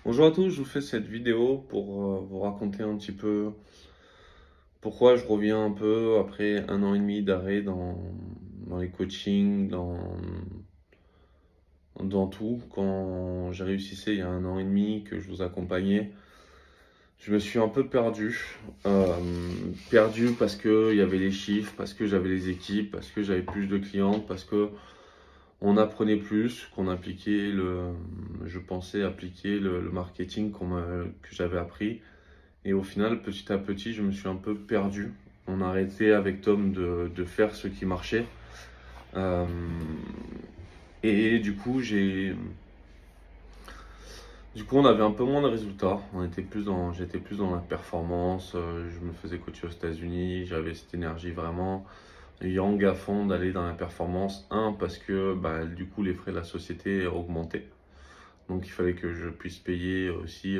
Bonjour à tous, je vous fais cette vidéo pour vous raconter un petit peu pourquoi je reviens un peu après 1 an et demi d'arrêt dans les coachings, dans tout. Quand j'ai réussi il y a 1 an et demi que je vous accompagnais, je me suis un peu perdu. Perdu parce que il y avait les chiffres, parce que j'avais les équipes, parce que j'avais plus de clients, parce que on apprenait plus, je pensais appliquer le marketing que j'avais appris. Et au final, petit à petit, je me suis un peu perdu. On a arrêté avec Tom de faire ce qui marchait. Euh, et du coup, on avait un peu moins de résultats. J'étais plus dans la performance. Je me faisais coacher aux États-Unis. J'avais cette énergie vraiment yang à fond d'aller dans la performance. Parce que du coup, les frais de la société augmentaient. Donc, il fallait que je puisse payer aussi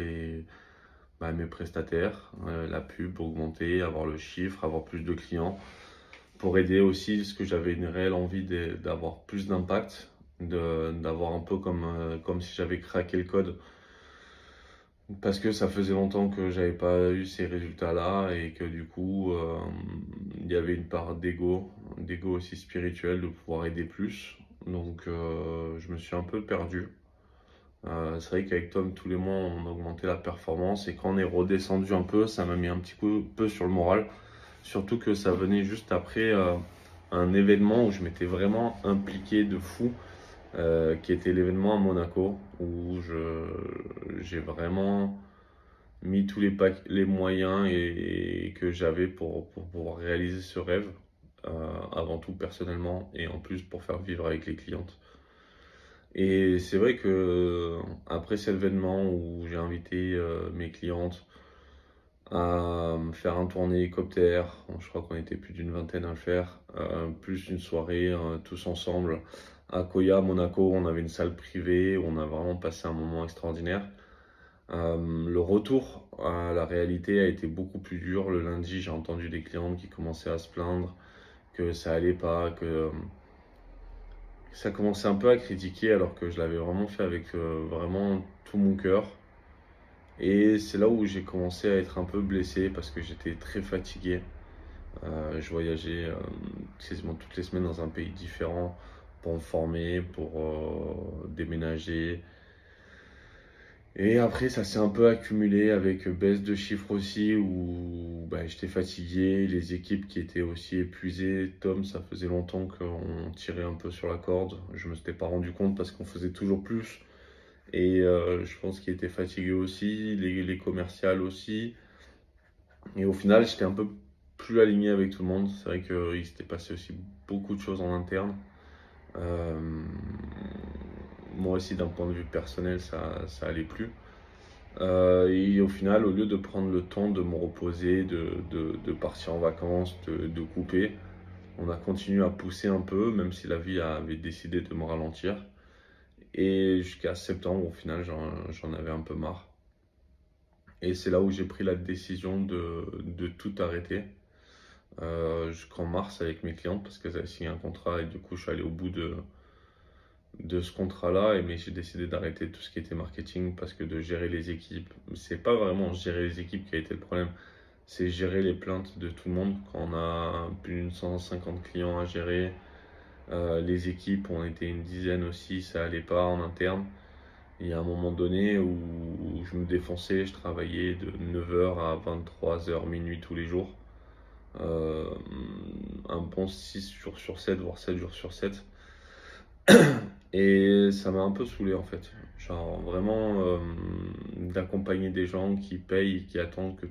mes prestataires, la pub, augmenter, avoir le chiffre, avoir plus de clients, pour aider aussi, ce que j'avais une réelle envie d'avoir plus d'impact, d'avoir un peu comme si j'avais craqué le code, parce que ça faisait longtemps que j'avais pas eu ces résultats-là et que du coup, il y avait une part d'ego aussi spirituel, de pouvoir aider plus. Donc, je me suis un peu perdu. C'est vrai qu'avec Tom, tous les mois, on a augmenté la performance et quand on est redescendu un peu, ça m'a mis un petit peu sur le moral. Surtout que ça venait juste après un événement où je m'étais vraiment impliqué de fou, qui était l'événement à Monaco, où j'ai vraiment mis tous les moyens et que j'avais pour pouvoir réaliser ce rêve, avant tout personnellement et en plus pour faire vivre avec les clientes. Et c'est vrai que après cet événement où j'ai invité mes clientes à me faire un tour en hélicoptère, je crois qu'on était plus d'une vingtaine à le faire, plus une soirée tous ensemble à Koya, Monaco, on avait une salle privée où on a vraiment passé un moment extraordinaire. Le retour à la réalité a été beaucoup plus dur. Le lundi, j'ai entendu des clientes qui commençaient à se plaindre que ça allait pas, que ça commençait un peu à critiquer alors que je l'avais vraiment fait avec vraiment tout mon cœur. Et c'est là où j'ai commencé à être un peu blessé parce que j'étais très fatigué. Je voyageais quasiment toutes les semaines dans un pays différent pour me former, pour déménager. Et après, ça s'est un peu accumulé avec baisse de chiffres aussi, où j'étais fatigué, les équipes qui étaient aussi épuisées. Tom, ça faisait longtemps qu'on tirait un peu sur la corde. Je me suis pas rendu compte parce qu'on faisait toujours plus. Et je pense qu'il était fatigué aussi, les commerciales aussi. Et au final, j'étais un peu plus aligné avec tout le monde. C'est vrai qu'il s'était passé aussi beaucoup de choses en interne. Euh, Moi aussi, d'un point de vue personnel, ça allait plus. Et au final, au lieu de prendre le temps de me reposer, de partir en vacances, de couper, on a continué à pousser un peu, même si la vie avait décidé de me ralentir. Et jusqu'à septembre, au final, j'en avais un peu marre. Et c'est là où j'ai pris la décision de tout arrêter jusqu'en mars avec mes clientes parce qu'elles avaient signé un contrat et du coup je suis allé au bout de ce contrat-là, mais j'ai décidé d'arrêter tout ce qui était marketing parce que de gérer les équipes, c'est pas vraiment gérer les équipes qui a été le problème, c'est gérer les plaintes de tout le monde. Quand on a plus de 150 clients à gérer, les équipes, on était une dizaine aussi, ça allait pas en interne. Il y a un moment donné où je me défonçais, je travaillais de 9 h à 23 h minuit tous les jours. Euh, un bon 6 jours sur 7, voire 7 jours sur 7. Et ça m'a un peu saoulé en fait. Genre vraiment d'accompagner des gens qui payent et qui attendent que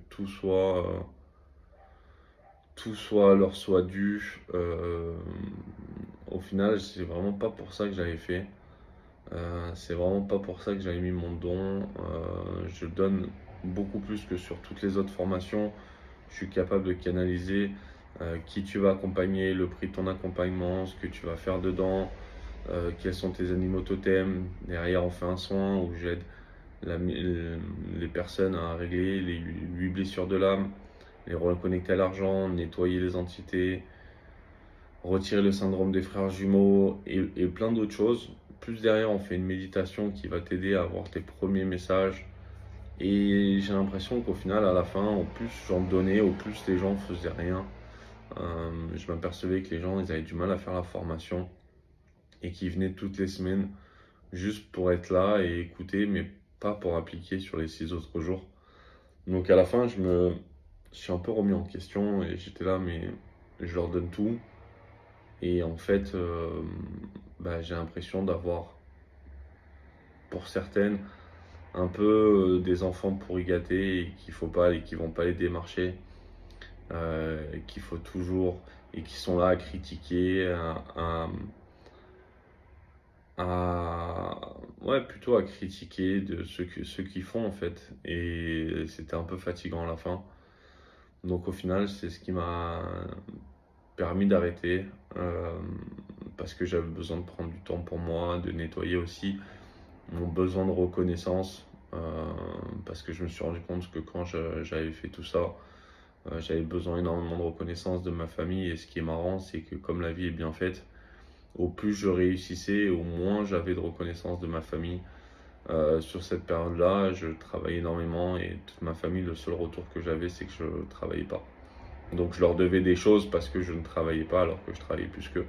leur soit dû. Au final, c'est vraiment pas pour ça que j'avais fait. C'est vraiment pas pour ça que j'avais mis mon don. Je donne beaucoup plus que sur toutes les autres formations. Je suis capable de canaliser qui tu vas accompagner, le prix de ton accompagnement, ce que tu vas faire dedans, quels sont tes animaux totems. Derrière, on fait un soin où j'aide les personnes à régler les 8 blessures de l'âme, les reconnecter à l'argent, nettoyer les entités, retirer le syndrome des frères jumeaux et plein d'autres choses. Plus derrière, on fait une méditation qui va t'aider à avoir tes premiers messages. Et j'ai l'impression qu'au final, à la fin, au plus j'en donnais, au plus les gens faisaient rien. Je m'apercevais que les gens, ils avaient du mal à faire la formation et qu'ils venaient toutes les semaines juste pour être là et écouter, mais pas pour appliquer sur les 6 autres jours. Donc à la fin, je suis un peu remis en question et j'étais là, mais je leur donne tout. Et en fait, j'ai l'impression d'avoir, pour certaines, un peu des enfants pourri gâtés et qu'il faut pas et qui vont pas les démarcher, qu'il faut toujours et qui sont là à critiquer, ouais, plutôt à critiquer de ceux qui font en fait. Et c'était un peu fatigant à la fin. Donc au final, c'est ce qui m'a permis d'arrêter parce que j'avais besoin de prendre du temps pour moi, de nettoyer aussi mon besoin de reconnaissance parce que je me suis rendu compte que quand j'avais fait tout ça, j'avais besoin énormément de reconnaissance de ma famille. Et ce qui est marrant, c'est que comme la vie est bien faite, au plus je réussissais, au moins j'avais de reconnaissance de ma famille. Sur cette période-là, je travaillais énormément et toute ma famille, le seul retour que j'avais, c'est que je ne travaillais pas. Donc je leur devais des choses parce que je ne travaillais pas alors que je travaillais plus qu'eux.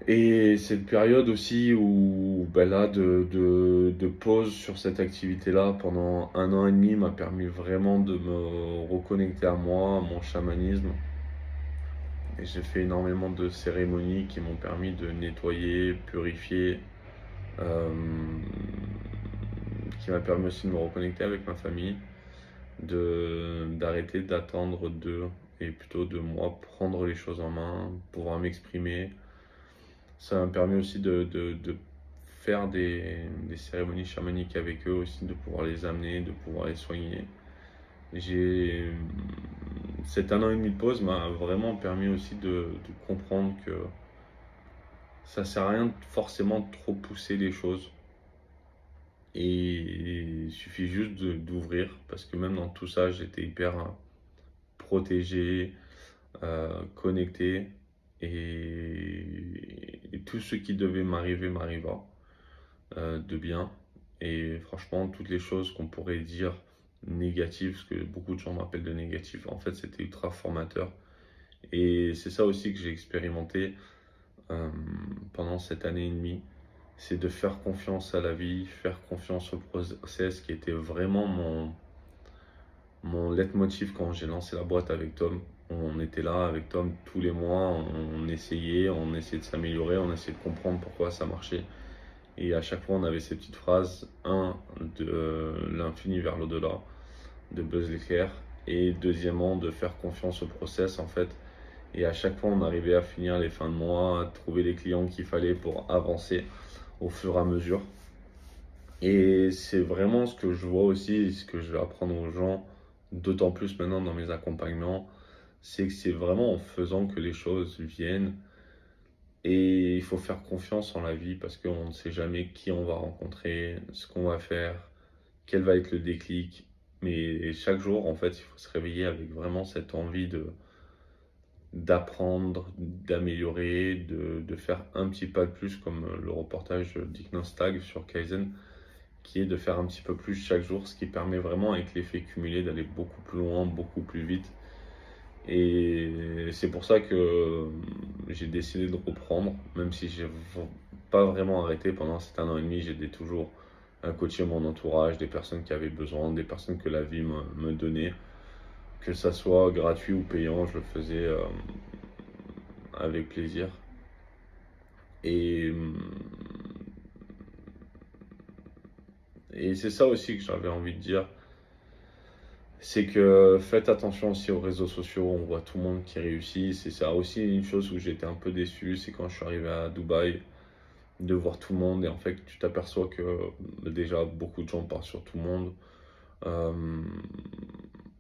Et cette période aussi où là, de pause sur cette activité-là pendant 1 an et demi m'a permis vraiment de me reconnecter à moi, à mon chamanisme. Et j'ai fait énormément de cérémonies qui m'ont permis de nettoyer, purifier, qui m'a permis aussi de me reconnecter avec ma famille, d'arrêter d'attendre d'eux et plutôt de moi prendre les choses en main, pouvoir m'exprimer. Ça m'a permis aussi de faire des cérémonies chamaniques avec eux aussi, de pouvoir les amener, de pouvoir les soigner. Cet 1 an et demi de pause m'a vraiment permis aussi de comprendre que ça sert à rien de forcément trop pousser les choses. Et il suffit juste d'ouvrir, parce que même dans tout ça, j'étais hyper protégé, connecté, et tout ce qui devait m'arriver m'arriva de bien. Et franchement, toutes les choses qu'on pourrait dire négatives, parce que beaucoup de gens m'appellent de négatif, en fait, c'était ultra formateur. Et c'est ça aussi que j'ai expérimenté pendant cette 1 an et demi, c'est de faire confiance à la vie, faire confiance au process qui était vraiment mon leitmotiv quand j'ai lancé la boîte avec Tom. On était là avec Tom tous les mois, on essayait de s'améliorer, on essayait de comprendre pourquoi ça marchait. Et à chaque fois, on avait ces petites phrases, de l'infini vers l'au-delà, de Buzz l'éclair, et deuxièmement, de faire confiance au process en fait. Et à chaque fois, on arrivait à finir les fins de mois, à trouver les clients qu'il fallait pour avancer au fur et à mesure. Et c'est vraiment ce que je vois aussi, ce que je vais apprendre aux gens, d'autant plus maintenant dans mes accompagnements, c'est que c'est vraiment en faisant que les choses viennent. Et il faut faire confiance en la vie parce qu'on ne sait jamais qui on va rencontrer, ce qu'on va faire, quel va être le déclic. Mais chaque jour, en fait, il faut se réveiller avec vraiment cette envie d'apprendre, d'améliorer, de faire un petit pas de plus, comme le reportage d'Ignos sur Kaizen, qui est de faire un petit peu plus chaque jour, ce qui permet vraiment, avec l'effet cumulé, d'aller beaucoup plus loin, beaucoup plus vite. Et c'est pour ça que j'ai décidé de reprendre, même si j'ai pas vraiment arrêté pendant cet 1 an et demi. J'ai toujours coaché mon entourage, des personnes qui avaient besoin, des personnes que la vie me donnait, que ça soit gratuit ou payant, je le faisais avec plaisir. Et, et c'est ça aussi que j'avais envie de dire. C'est que faites attention aussi aux réseaux sociaux, on voit tout le monde qui réussit. C'est ça aussi une chose où j'étais un peu déçu, c'est quand je suis arrivé à Dubaï, de voir tout le monde. Et en fait, tu t'aperçois que déjà beaucoup de gens parlent sur tout le monde.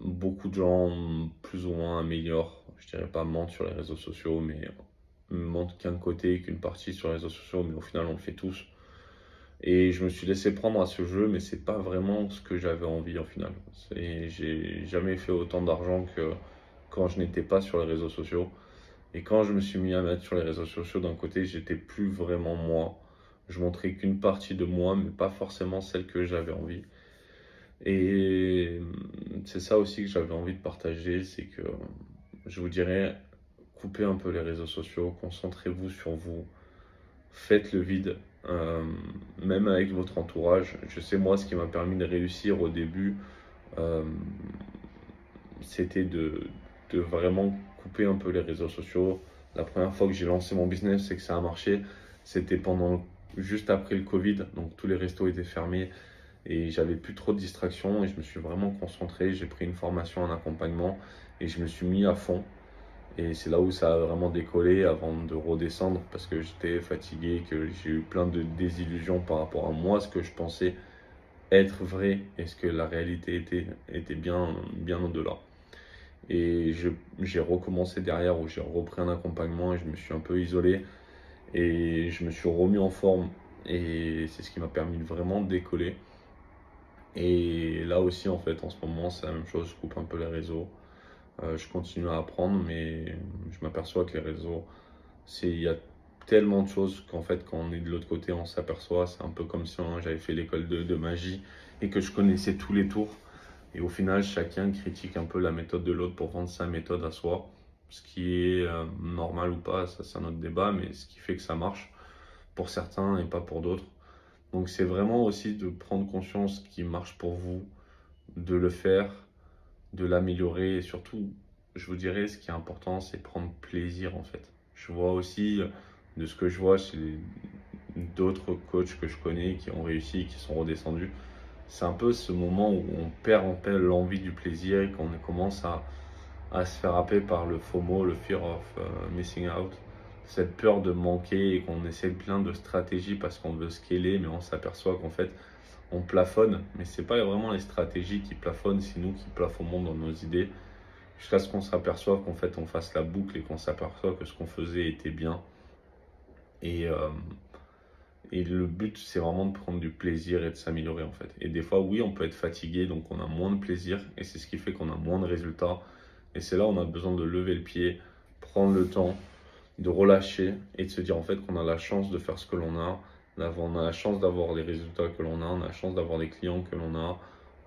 Beaucoup de gens plus ou moins améliorent, je dirais pas mentent sur les réseaux sociaux, mais mentent qu'un côté, qu'une partie sur les réseaux sociaux, mais au final on le fait tous. Et je me suis laissé prendre à ce jeu, mais c'est pas vraiment ce que j'avais envie au final. J'ai jamais fait autant d'argent que quand je n'étais pas sur les réseaux sociaux. Et quand je me suis mis à mettre sur les réseaux sociaux d'un côté, j'étais plus vraiment moi. Je montrais qu'une partie de moi, mais pas forcément celle que j'avais envie. Et c'est ça aussi que j'avais envie de partager, c'est que je vous dirais, coupez un peu les réseaux sociaux, concentrez-vous sur vous, faites le vide, euh, même avec votre entourage. Je sais moi ce qui m'a permis de réussir au début, euh, c'était de vraiment couper un peu les réseaux sociaux. La première fois que j'ai lancé mon business, c'est que ça a marché. C'était juste après le Covid, donc tous les restos étaient fermés et j'avais plus trop de distractions et je me suis vraiment concentré. J'ai pris une formation en accompagnement et je me suis mis à fond. Et c'est là où ça a vraiment décollé avant de redescendre parce que j'étais fatigué, que j'ai eu plein de désillusions par rapport à moi, ce que je pensais être vrai et ce que la réalité était bien au-delà. Et j'ai recommencé derrière où j'ai repris un accompagnement et je me suis un peu isolé et je me suis remis en forme et c'est ce qui m'a permis de vraiment décoller. Et là aussi en fait en ce moment c'est la même chose, je coupe un peu les réseaux. Je continue à apprendre mais je m'aperçois que les réseaux, il y a tellement de choses qu'en fait quand on est de l'autre côté on s'aperçoit, c'est un peu comme si j'avais fait l'école de magie et que je connaissais tous les tours. Et au final, chacun critique un peu la méthode de l'autre pour vendre sa méthode à soi. Ce qui est normal ou pas, ça c'est un autre débat, mais ce qui fait que ça marche pour certains et pas pour d'autres. Donc c'est vraiment aussi de prendre conscience ce qui marche pour vous, de le faire, de l'améliorer et surtout, je vous dirais, ce qui est important, c'est prendre plaisir en fait. Je vois aussi, de ce que je vois chez d'autres coachs que je connais qui ont réussi, qui sont redescendus, c'est un peu ce moment où on perd en fait l'envie du plaisir et qu'on commence à se faire happer par le FOMO, le fear of missing out, cette peur de manquer et qu'on essaie plein de stratégies parce qu'on veut scaler, mais on s'aperçoit qu'en fait on plafonne, mais c'est pas vraiment les stratégies qui plafonnent, c'est nous qui plafonnons dans nos idées jusqu'à ce qu'on s'aperçoive qu'en fait on fasse la boucle et qu'on s'aperçoive que ce qu'on faisait était bien. Et, euh, Et le but, c'est vraiment de prendre du plaisir et de s'améliorer en fait. Et des fois, oui, on peut être fatigué, donc on a moins de plaisir et c'est ce qui fait qu'on a moins de résultats. Et c'est là où on a besoin de lever le pied, prendre le temps, de relâcher et de se dire en fait qu'on a la chance de faire ce que l'on a. On a la chance d'avoir les résultats que l'on a, on a la chance d'avoir les clients que l'on a,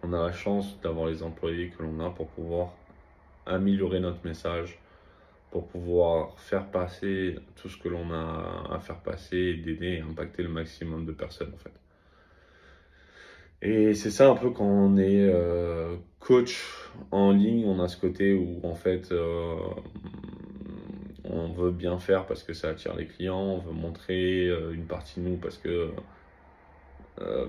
on a la chance d'avoir les employés que l'on a pour pouvoir améliorer notre message, pour pouvoir faire passer tout ce que l'on a à faire passer et d'aider et impacter le maximum de personnes en fait. Et c'est ça un peu quand on est coach en ligne, on a ce côté où en fait on veut bien faire parce que ça attire les clients, on veut montrer une partie de nous parce que euh,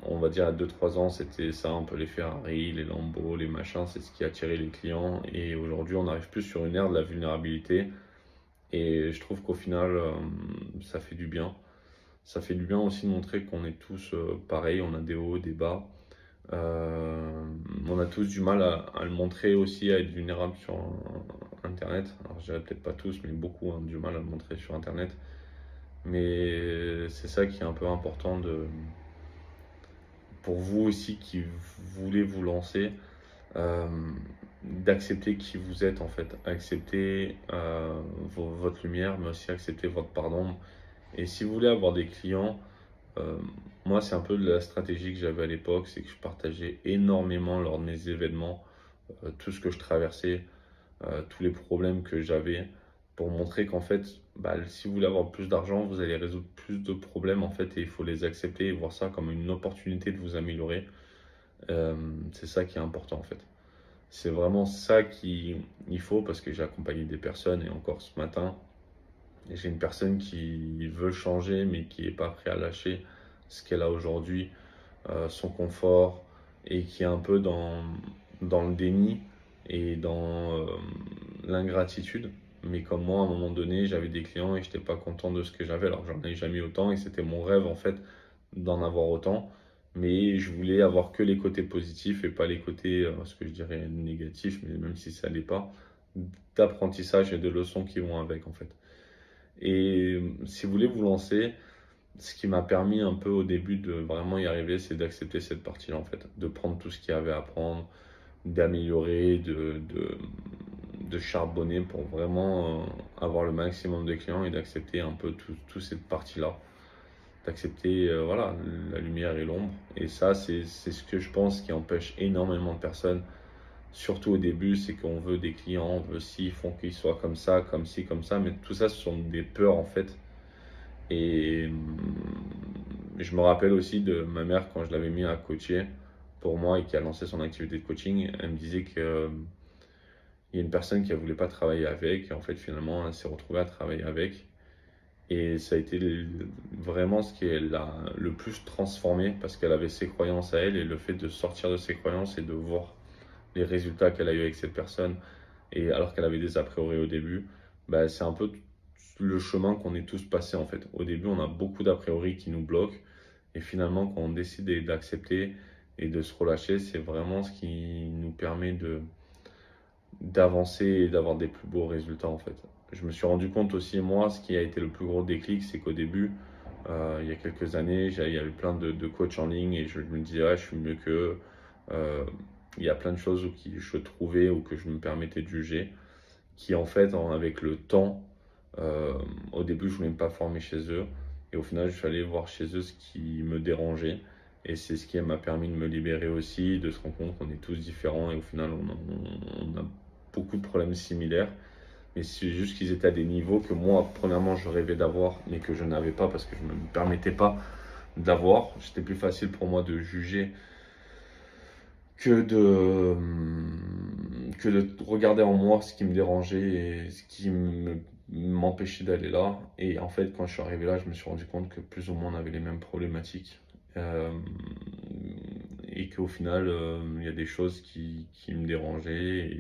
on va dire à 2-3 ans c'était ça, un peu les Ferrari, les Lambo, les machins, c'est ce qui attirait les clients et aujourd'hui on arrive plus sur une ère de la vulnérabilité et je trouve qu'au final ça fait du bien. Ça fait du bien aussi de montrer qu'on est tous pareils, on a des hauts, des bas. On a tous du mal à le montrer aussi, à être vulnérable sur Internet. Alors je dirais peut-être pas tous, mais beaucoup ont du mal à le montrer sur Internet. Mais c'est ça qui est un peu important pour vous aussi qui voulez vous lancer, euh, d'accepter qui vous êtes en fait, accepter votre lumière, mais aussi accepter votre part d'ombre. Et si vous voulez avoir des clients, euh, moi c'est un peu la stratégie que j'avais à l'époque, c'est que je partageais énormément lors de mes événements tout ce que je traversais, tous les problèmes que j'avais, pour montrer qu'en fait, bah, si vous voulez avoir plus d'argent, vous allez résoudre plus de problèmes en fait, et il faut les accepter et voir ça comme une opportunité de vous améliorer. C'est ça qui est important en fait. C'est vraiment ça qu'il faut parce que j'ai accompagné des personnes et encore ce matin, j'ai une personne qui veut changer mais qui n'est pas prêt à lâcher ce qu'elle a aujourd'hui, son confort et qui est un peu dans le déni et dans l'ingratitude. Mais comme moi, à un moment donné, j'avais des clients et je n'étais pas content de ce que j'avais. Alors j'en ai jamais eu autant et c'était mon rêve en fait d'en avoir autant. Mais je voulais avoir que les côtés positifs et pas les côtés, ce que je dirais négatifs, mais même si ça l'est pas, d'apprentissage et de leçons qui vont avec en fait. Et si vous voulez vous lancer, ce qui m'a permis un peu au début de vraiment y arriver, c'est d'accepter cette partie-là en fait, de prendre tout ce qu'il y avait à prendre, d'améliorer, de charbonner pour vraiment avoir le maximum de clients et d'accepter un peu toute cette partie-là. D'accepter voilà, la lumière et l'ombre. Et ça, c'est ce que je pense qui empêche énormément de personnes, surtout au début, c'est qu'on veut des clients, on veut s'ils font qu'ils soient comme ça, comme ci, comme ça, mais tout ça, ce sont des peurs en fait. Et je me rappelle aussi de ma mère quand je l'avais mis à coacher pour moi et qui a lancé son activité de coaching, elle me disait que il y a une personne qui ne voulait pas travailler avec, et en fait finalement elle s'est retrouvée à travailler avec. Et ça a été vraiment ce qui l'a le plus transformé parce qu'elle avait ses croyances à elle et le fait de sortir de ses croyances et de voir les résultats qu'elle a eu avec cette personne, et alors qu'elle avait des a priori au début, bah, c'est un peu le chemin qu'on est tous passés en fait. Au début, on a beaucoup d'a priori qui nous bloquent et finalement, quand on décide d'accepter et de se relâcher, c'est vraiment ce qui nous permet d'avancer et d'avoir des plus beaux résultats en fait. Je me suis rendu compte aussi, moi, ce qui a été le plus gros déclic, c'est qu'au début, il y a quelques années, il y avait plein de coachs en ligne et je me disais, ouais, je suis mieux qu'eux. Il y a plein de choses qui je trouvais ou que je me permettais de juger, qui en fait, avec le temps, au début, je ne voulais même pas former chez eux. Et au final, je suis allé voir chez eux ce qui me dérangeait. Et c'est ce qui m'a permis de me libérer aussi, de se rendre compte qu'on est tous différents. Et au final, on a beaucoup de problèmes similaires. Mais c'est juste qu'ils étaient à des niveaux que moi, premièrement, je rêvais d'avoir, mais que je n'avais pas parce que je ne me permettais pas d'avoir. C'était plus facile pour moi de juger que de regarder en moi ce qui me dérangeait et ce qui m'empêchait d'aller là. Et en fait, quand je suis arrivé là, je me suis rendu compte que plus ou moins on avait les mêmes problématiques. Et qu'au final, il y a des choses qui me dérangeaient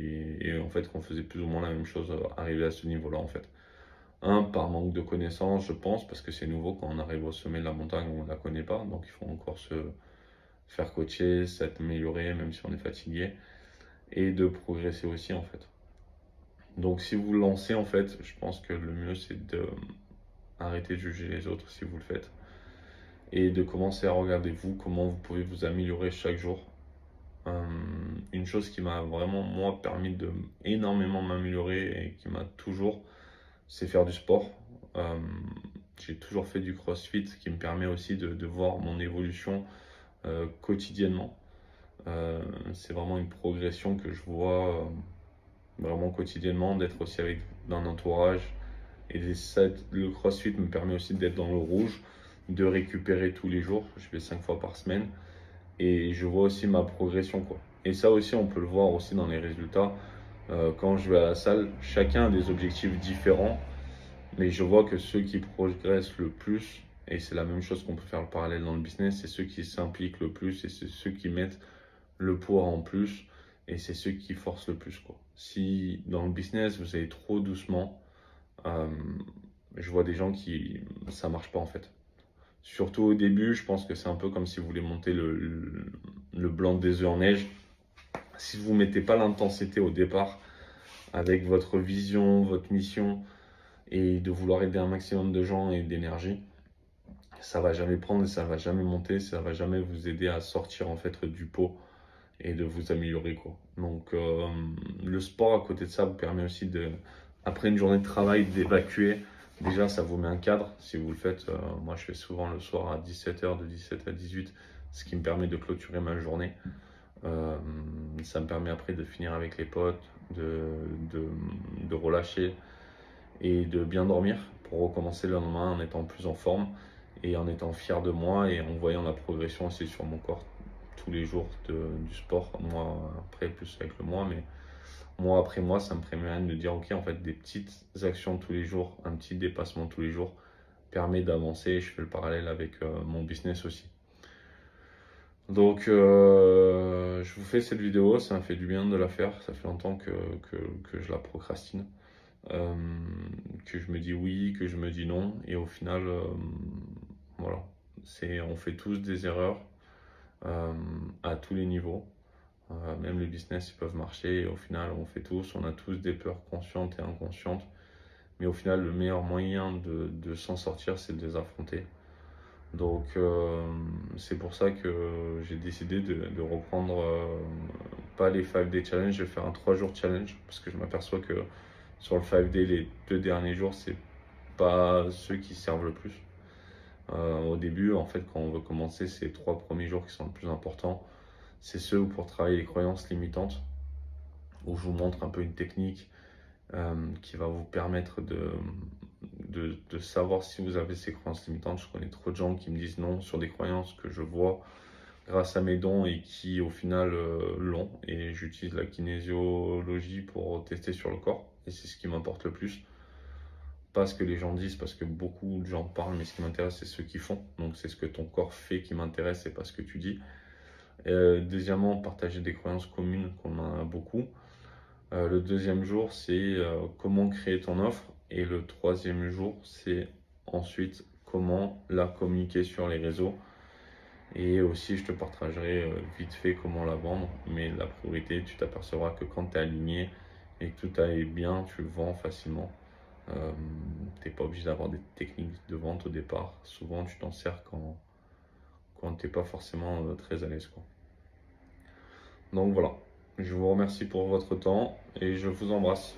et en fait qu'on faisait plus ou moins la même chose arrivé à ce niveau-là en fait. Un, par manque de connaissances, je pense, parce que c'est nouveau quand on arrive au sommet de la montagne, on ne la connaît pas, donc il faut encore se faire coacher, s'améliorer même si on est fatigué et de progresser aussi en fait. Donc si vous lancez en fait, je pense que le mieux c'est de arrêter de juger les autres si vous le faites et de commencer à regarder vous comment vous pouvez vous améliorer chaque jour. Une chose qui m'a vraiment moi permis de énormément m'améliorer et qui m'a toujours, c'est faire du sport. J'ai toujours fait du CrossFit qui me permet aussi de voir mon évolution quotidiennement. C'est vraiment une progression que je vois vraiment quotidiennement, d'être aussi avec un entourage. Et le CrossFit me permet aussi d'être dans le rouge, de récupérer tous les jours. Je vais 5 fois par semaine et je vois aussi ma progression, quoi. Et ça aussi, on peut le voir aussi dans les résultats. Quand je vais à la salle, chacun a des objectifs différents, mais je vois que ceux qui progressent le plus, et c'est la même chose qu'on peut faire le parallèle dans le business, c'est ceux qui s'impliquent le plus et c'est ceux qui mettent le poids en plus et c'est ceux qui forcent le plus, quoi. Si dans le business vous allez trop doucement, je vois des gens qui ça marche pas en fait. Surtout au début, je pense que c'est un peu comme si vous voulez monter le blanc des œufs en neige. Si vous ne mettez pas l'intensité au départ avec votre vision, votre mission et de vouloir aider un maximum de gens et d'énergie, ça va jamais prendre, ça va jamais monter, ça va jamais vous aider à sortir en fait du pot et de vous améliorer, quoi. Donc le sport à côté de ça vous permet aussi après une journée de travail d'évacuer. Déjà ça vous met un cadre si vous le faites. Moi je fais souvent le soir à 17h, de 17 à 18, ce qui me permet de clôturer ma journée. Ça me permet après de finir avec les potes, de relâcher et de bien dormir pour recommencer le lendemain en étant plus en forme et en étant fier de moi et en voyant la progression aussi sur mon corps tous les jours du sport. Moi après plus avec le mois, mais mois après mois ça me permet de dire ok, en fait des petites actions tous les jours, un petit dépassement tous les jours permet d'avancer et je fais le parallèle avec mon business aussi. Donc je vous fais cette vidéo, ça m'a fait du bien de la faire, ça fait longtemps que je la procrastine, que je me dis oui, que je me dis non, et au final, voilà, on fait tous des erreurs à tous les niveaux, même les business ils peuvent marcher, et au final on a tous des peurs conscientes et inconscientes, mais au final le meilleur moyen de s'en sortir c'est de les affronter. Donc c'est pour ça que j'ai décidé de reprendre pas les 5 day challenge, je vais faire un 3 jours challenge parce que je m'aperçois que sur le 5 day, les 2 derniers jours, c'est pas ceux qui servent le plus. Au début, en fait, quand on veut commencer, c'est les 3 premiers jours qui sont le plus importants. C'est ceux où pour travailler les croyances limitantes, où je vous montre un peu une technique qui va vous permettre de savoir si vous avez ces croyances limitantes. Je connais trop de gens qui me disent non sur des croyances que je vois grâce à mes dons et qui au final l'ont. Et j'utilise la kinésiologie pour tester sur le corps. Et c'est ce qui m'importe le plus. Pas ce que les gens disent, parce que beaucoup de gens parlent, mais ce qui m'intéresse, c'est ce qu'ils font. Donc c'est ce que ton corps fait qui m'intéresse, et pas ce que tu dis. Deuxièmement, partager des croyances communes, qu'on en a beaucoup. Le deuxième jour, c'est comment créer ton offre. Et le troisième jour, c'est ensuite comment la communiquer sur les réseaux. Et aussi, je te partagerai vite fait comment la vendre. Mais la priorité, tu t'apercevras que quand tu es aligné et que tout aille bien, tu le vends facilement. Tu n'es pas obligé d'avoir des techniques de vente au départ. Souvent, tu t'en sers quand tu n'es pas forcément très à l'aise, quoi. Donc voilà, je vous remercie pour votre temps et je vous embrasse.